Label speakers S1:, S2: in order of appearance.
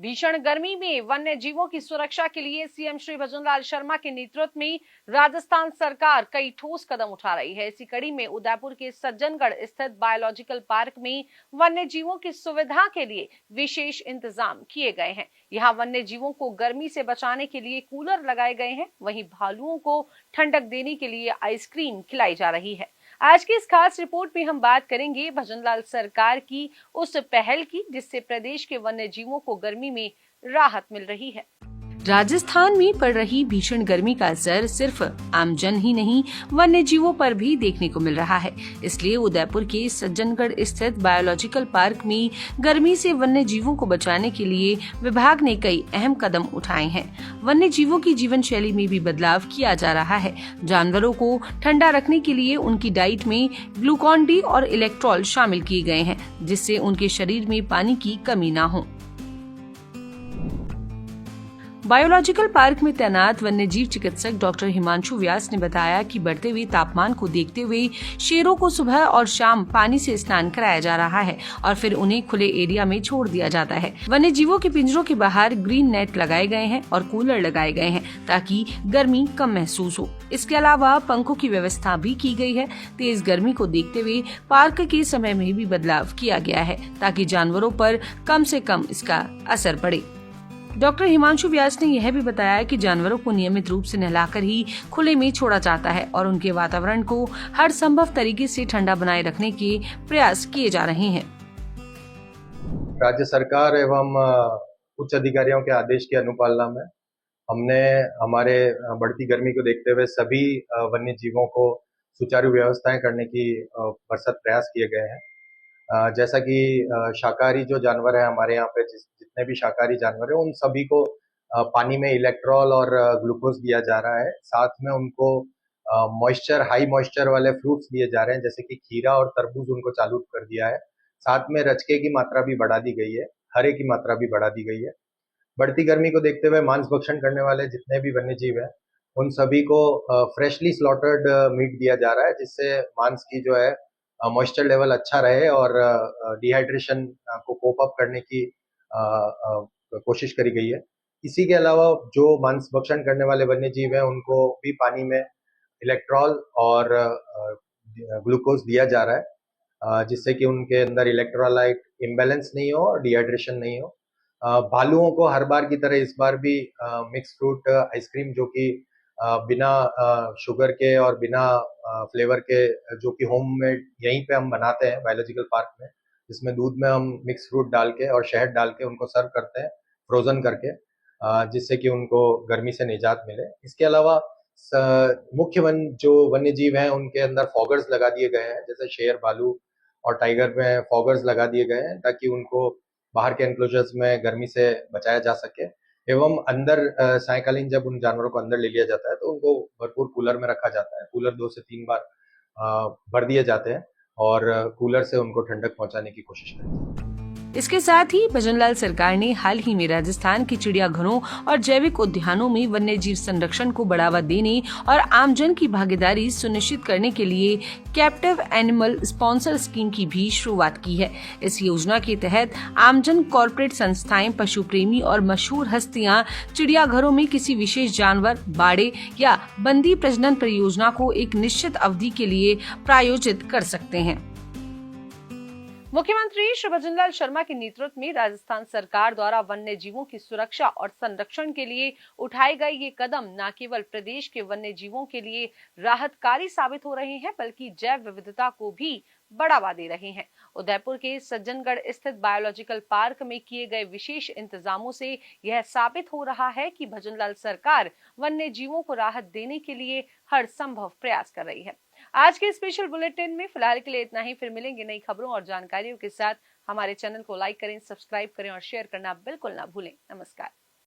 S1: भीषण गर्मी में वन्य जीवों की सुरक्षा के लिए सीएम श्री भजनलाल शर्मा के नेतृत्व में राजस्थान सरकार कई ठोस कदम उठा रही है। इसी कड़ी में उदयपुर के सज्जनगढ़ स्थित बायोलॉजिकल पार्क में वन्य जीवों की सुविधा के लिए विशेष इंतजाम किए गए हैं। यहाँ वन्य जीवों को गर्मी से बचाने के लिए कूलर लगाए गए हैं, वहीं भालुओं को ठंडक देने के लिए आइसक्रीम खिलाई जा रही है। आज की इस खास रिपोर्ट में हम बात करेंगे भजनलाल सरकार की उस पहल की जिससे प्रदेश के वन्य जीवों को गर्मी में राहत मिल रही है। राजस्थान में पड़ रही भीषण गर्मी का असर सिर्फ आमजन ही नहीं, वन्य जीवों पर भी देखने को मिल रहा है। इसलिए उदयपुर के सज्जनगढ़ स्थित बायोलॉजिकल पार्क में गर्मी से वन्य जीवों को बचाने के लिए विभाग ने कई अहम कदम उठाए हैं। वन्य जीवों की जीवन शैली में भी बदलाव किया जा रहा है। जानवरों को ठंडा रखने के लिए उनकी डाइट में ग्लूकोन डी और इलेक्ट्रॉल शामिल किए गए हैं, जिससे उनके शरीर में पानी की कमी न हो। बायोलॉजिकल पार्क में तैनात वन्य जीव चिकित्सक डॉक्टर हिमांशु व्यास ने बताया कि बढ़ते हुए तापमान को देखते हुए शेरों को सुबह और शाम पानी से स्नान कराया जा रहा है और फिर उन्हें खुले एरिया में छोड़ दिया जाता है। वन्य जीवों के पिंजरों के बाहर ग्रीन नेट लगाए गए हैं और कूलर लगाए गए हैं ताकि गर्मी कम महसूस हो। इसके अलावा पंखों की व्यवस्था भी की गई है। तेज गर्मी को देखते हुए पार्क के समय में भी बदलाव किया गया है ताकि जानवरों पर कम से कम इसका असर पड़े। डॉक्टर हिमांशु व्यास ने यह भी बताया कि जानवरों को नियमित रूप से नहलाकर ही खुले में छोड़ा जाता है और उनके वातावरण को हर संभव तरीके से ठंडा बनाए रखने के प्रयास किए जा रहे हैं।
S2: राज्य सरकार एवं उच्च अधिकारियों के आदेश की अनुपालना में हमने हमारे बढ़ती गर्मी को देखते हुए सभी वन्य जीवों को सुचारू व्यवस्थाएं करने की भरसक प्रयास किए गए हैं। जैसा कि शाकाहारी जो जानवर है हमारे यहाँ पे जितने भी शाकाहारी जानवर है उन सभी को पानी में इलेक्ट्रॉल और ग्लूकोज दिया जा रहा है। साथ में उनको हाई मॉइस्चर वाले फ्रूट्स दिए जा रहे हैं, जैसे कि खीरा और तरबूज उनको चालू कर दिया है। साथ में रचके की मात्रा भी बढ़ा दी गई है, हरे की मात्रा भी बढ़ा दी गई है। बढ़ती गर्मी को देखते हुए मांस भक्षण करने वाले जितने भी वन्य जीव हैं उन सभी को फ्रेशली स्लॉटर्ड मीट दिया जा रहा है, जिससे मांस की जो है मॉइस्चर लेवल अच्छा रहे और डिहाइड्रेशन को कोप अप करने की कोशिश करी गई है। इसी के अलावा जो मांस भक्षण करने वाले वन्य जीव हैं उनको भी पानी में इलेक्ट्रॉल और ग्लूकोज दिया जा रहा है, जिससे कि उनके अंदर इलेक्ट्रोलाइट इम्बैलेंस नहीं हो और डिहाइड्रेशन नहीं हो। भालुओं को हर बार की तरह इस बार भी मिक्स फ्रूट आइसक्रीम जो कि बिना शुगर के और बिना फ्लेवर के, जो कि होममेड यहीं पे हम बनाते हैं बायोलॉजिकल पार्क में, जिसमें दूध में हम मिक्स फ्रूट डाल के और शहद डाल के उनको सर्व करते हैं फ्रोजन करके, जिससे कि उनको गर्मी से निजात मिले। इसके अलावा मुख्य जो वन्य जीव हैं उनके अंदर फॉगर्स लगा दिए गए हैं, जैसे शेर, भालू और टाइगर में फॉगर्स लगा दिए गए हैं ताकि उनको बाहर के एनक्लोजर्स में गर्मी से बचाया जा सके। एवं अंदर सायकालीन जब उन जानवरों को अंदर ले लिया जाता है तो उनको भरपूर कूलर में रखा जाता है। कूलर 2 से 3 बार भर दिए जाते हैं और कूलर से उनको ठंडक पहुंचाने की कोशिश करते हैं।
S1: इसके साथ ही भजनलाल सरकार ने हाल ही में राजस्थान के चिड़ियाघरों और जैविक उद्यानों में वन्य जीव संरक्षण को बढ़ावा देने और आमजन की भागीदारी सुनिश्चित करने के लिए कैप्टिव एनिमल स्पॉन्सर स्कीम की भी शुरुआत की है। इस योजना के तहत आमजन, कॉर्पोरेट संस्थाएं, पशु प्रेमी और मशहूर हस्तियां चिड़ियाघरों में किसी विशेष जानवर, बाड़े या बंदी प्रजनन परियोजना को एक निश्चित अवधि के लिए प्रायोजित कर सकते हैं। मुख्यमंत्री श्री भजनलाल शर्मा के नेतृत्व में राजस्थान सरकार द्वारा वन्य जीवों की सुरक्षा और संरक्षण के लिए उठाए गए ये कदम न केवल प्रदेश के वन्य जीवों के लिए राहतकारी साबित हो रहे हैं बल्कि जैव विविधता को भी बढ़ावा दे रहे हैं। उदयपुर के सज्जनगढ़ स्थित बायोलॉजिकल पार्क में किए गए विशेष इंतजामों से यह साबित हो रहा है कि भजनलाल सरकार वन्य जीवों को राहत देने के लिए हर संभव प्रयास कर रही है। आज के स्पेशल बुलेटिन में फिलहाल के लिए इतना ही। फिर मिलेंगे नई खबरों और जानकारियों के साथ। हमारे चैनल को लाइक करें, सब्सक्राइब करें और शेयर करना बिल्कुल ना भूलें। नमस्कार।